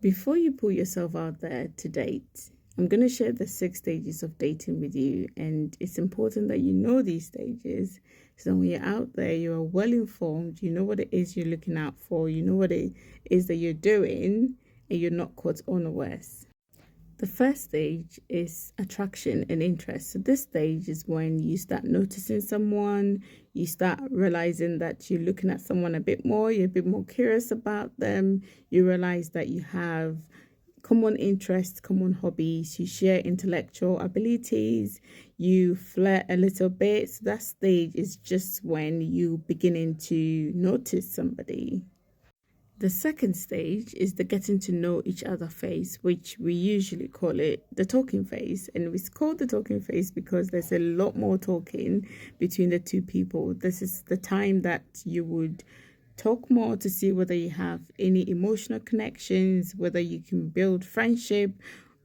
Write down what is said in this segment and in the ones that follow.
Before you put yourself out there to date, I'm going to share the 6 stages of dating with you, and it's important that you know these stages so when you're out there, you are well informed, you know what it is you're looking out for, you know what it is that you're doing, and you're not caught unawares. The first stage is attraction and interest. So this stage is when you start noticing someone, you start realizing that you're looking at someone a bit more, you're a bit more curious about them, you realize that you have common interests, common hobbies, you share intellectual abilities, you flirt a little bit. So that stage is just when you beginning to notice somebody. The second stage is the getting to know each other phase, which we usually call it the talking phase. And it's called the talking phase because there's a lot more talking between the two people. This is the time that you would talk more to see whether you have any emotional connections, whether you can build friendship,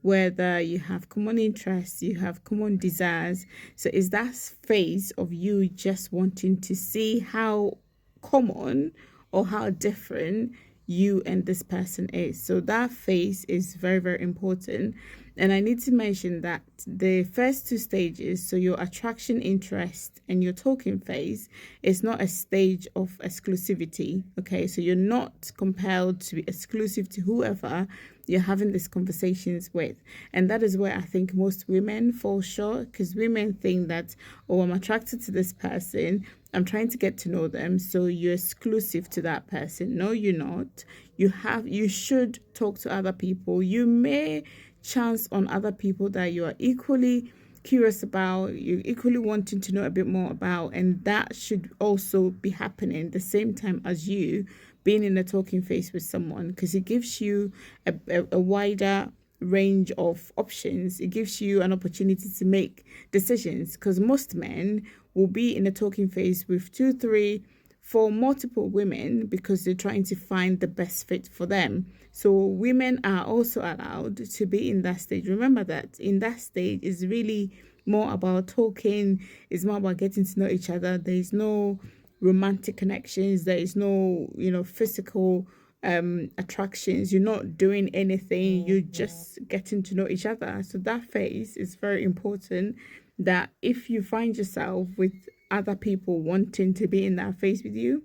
whether you have common interests, you have common desires. So it's that phase of you just wanting to see how common or how different you and this person is. So that phase is very, very important. And I need to mention that the first 2 stages, so your attraction, interest, and your talking phase, is not a stage of exclusivity. Okay, so you're not compelled to be exclusive to whoever you're having these conversations with. And that is where I think most women fall short, because women think that, oh, I'm attracted to this person, I'm trying to get to know them, so you're exclusive to that person. No, you're not. You should talk to other people. You may chance on other people that you are equally curious about, you're equally wanting to know a bit more about, and that should also be happening the same time as you being in a talking phase with someone, because it gives you a wider range of options. It gives you an opportunity to make decisions, because most men will be in a talking phase with 2, 3, for multiple women because they're trying to find the best fit for them. So women are also allowed to be in that stage. Remember that in that stage is really more about talking, it's more about getting to know each other. There is no romantic connections, there is no, physical attractions. You're not doing anything, you're just getting to know each other. So that phase is very important, that if you find yourself with other people wanting to be in that phase with you,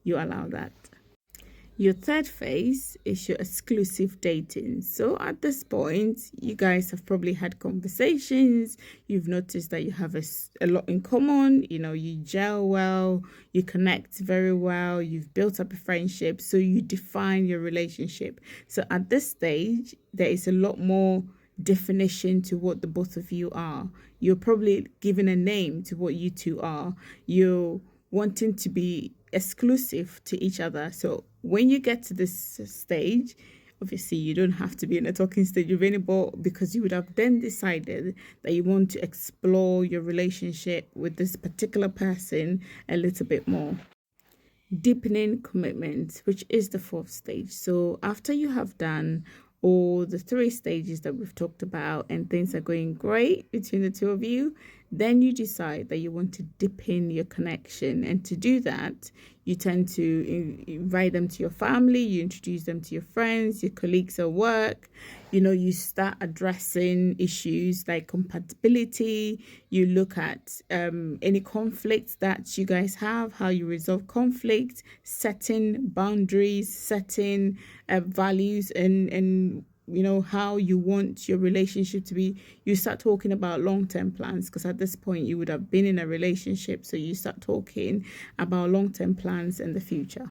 you allow that. Your third phase is your exclusive dating. So at this point, you guys have probably had conversations. You've noticed that you have a lot in common. You gel well, you connect very well, you've built up a friendship. So you define your relationship. So at this stage, there is a lot more definition to what the both of you are. You're probably giving a name to what you two are. You're wanting to be exclusive to each other. So when you get to this stage, obviously you don't have to be in a talking stage with anybody, because you would have then decided that you want to explore your relationship with this particular person a little bit more. Deepening commitment, which is the fourth stage. So after you have done all the 3 stages that we've talked about and things are going great between the two of you, then you decide that you want to deepen your connection. And to do that, you tend to invite them to your family, you introduce them to your friends, your colleagues at work. You start addressing issues like compatibility. You look at any conflicts that you guys have, how you resolve conflict, setting boundaries, setting values, and how you want your relationship to be. You start talking about long-term plans, because at this point you would have been in a relationship, so you start talking about long-term plans in the future.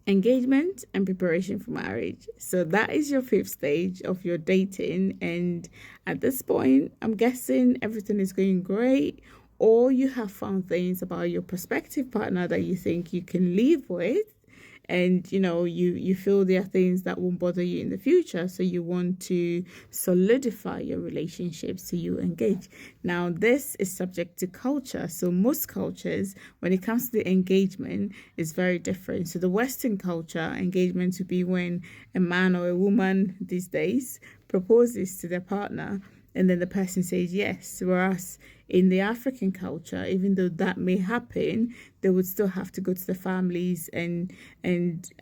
Engagement and preparation for marriage. So that is your 5th stage of your dating, and at this point I'm guessing everything is going great, or you have found things about your prospective partner that you think you can live with, and you feel there are things that won't bother you in the future, so you want to solidify your relationship, so you engage. Now this is subject to culture, so most cultures, when it comes to the engagement, is very different. So the Western culture, engagement would be when a man or a woman these days proposes to their partner and then the person says yes. Whereas in the African culture, even though that may happen, they would still have to go to the families and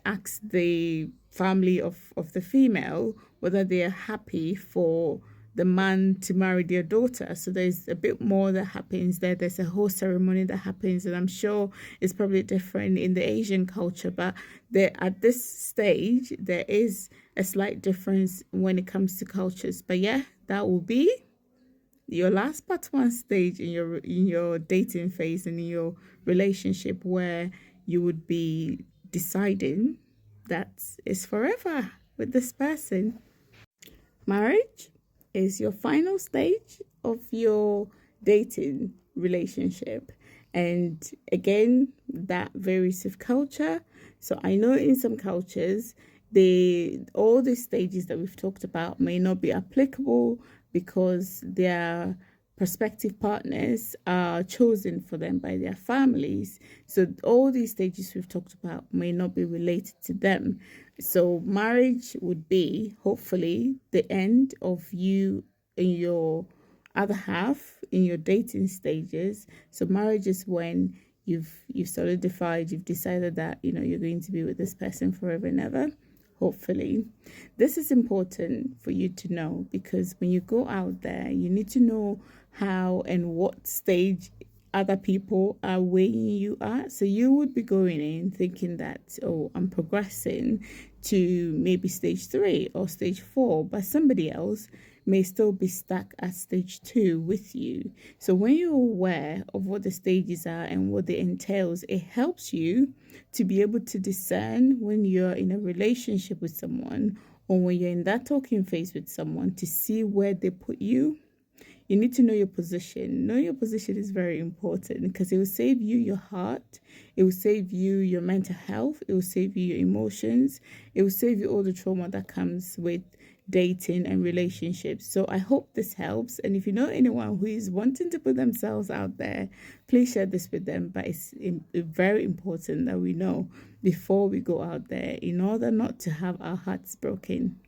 ask the family of the female, whether they are happy for the man to marry their daughter. So there's a bit more that happens there. There's a whole ceremony that happens, and I'm sure it's probably different in the Asian culture, but there at this stage there is a slight difference when it comes to cultures. But yeah, that will be your last part one stage in your dating phase and in your relationship, where you would be deciding that it's forever with this person. Marriage is your final stage of your dating relationship. And again, that varies with culture. So I know in some cultures, all the stages that we've talked about may not be applicable because their prospective partners are chosen for them by their families. So all these stages we've talked about may not be related to them. So marriage would be hopefully the end of you and your other half in your dating stages. So marriage is when you've solidified, you've decided that you're going to be with this person forever and ever. Hopefully, this is important for you to know, because when you go out there, you need to know how and what stage other people are weighing you at. So you would be going in thinking that, oh, I'm progressing to maybe stage 3 or stage 4, but somebody else may still be stuck at stage 2 with you. So when you're aware of what the stages are and what they entails, it helps you to be able to discern when you're in a relationship with someone or when you're in that talking phase with someone, to see where they put you. You need to know your position. Knowing your position is very important, because it will save you your heart. It will save you your mental health. It will save you your emotions. It will save you all the trauma that comes with dating and relationships. So I hope this helps. And if you know anyone who is wanting to put themselves out there, please share this with them. But it's very important that we know before we go out there, in order not to have our hearts broken.